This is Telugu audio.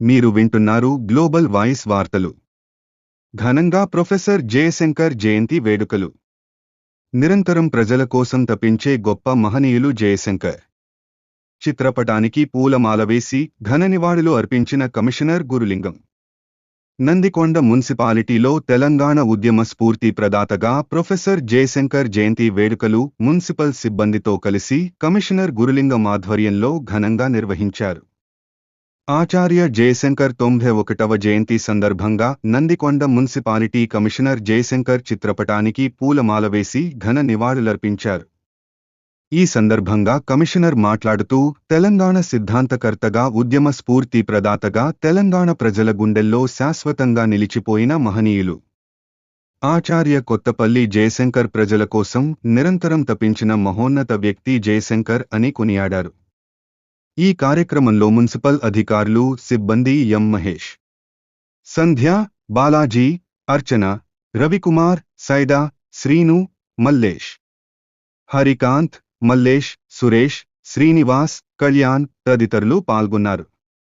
మీరు వింటున్నారు గ్లోబల్ వాయిస్ వార్తలు. ఘనంగా ప్రొఫెసర్ జయశంకర్ జయంతి వేడుకలు. నిరంతరం ప్రజల కోసం తపించే గొప్ప మహనీయులు జయశంకర్. చిత్రపటానికి పూలమాల వేసి ఘన నివాళులు అర్పించిన కమిషనర్ గురులింగం. నందికొండ మున్సిపాలిటీలో తెలంగాణ ఉద్యమ స్ఫూర్తి ప్రదాతగా ప్రొఫెసర్ జయశంకర్ జయంతి వేడుకలు మున్సిపల్ సిబ్బందితో కలిసి కమిషనర్ గురులింగం ఆధ్వర్యంలో ఘనంగా నిర్వహించారు. ఆచార్య జయశంకర్ 91వ జయంతి సందర్భంగా నందికొండ మున్సిపాలిటీ కమిషనర్ జయశంకర్ చిత్రపటానికి పూలమాల వేసి ఘన నివాళులర్పించారు. ఈ సందర్భంగా కమిషనర్ మాట్లాడుతూ, తెలంగాణ సిద్ధాంతకర్తగా ఉద్యమ స్ఫూర్తి ప్రదాతగా తెలంగాణ ప్రజల గుండెల్లో శాశ్వతంగా నిలిచిపోయిన మహనీయులు ఆచార్య కొత్తపల్లి జయశంకర్ ప్రజల కోసం నిరంతరం తపించిన మహోన్నత వ్యక్తి జయశంకర్ అని కొనియాడారు. ఈ కార్యక్రమంలో మున్సిపల్ అధికారులు, సిబ్బంది ఎం. మహేష్, సంధ్య, బాలాజీ, అర్చన, రవికుమార్, సైదా, శ్రీను, మల్లేష్, హరికాంత్, మల్లేష్, సురేష్, శ్రీనివాస్, కళ్యాణ్ తదితరులు పాల్గొన్నారు.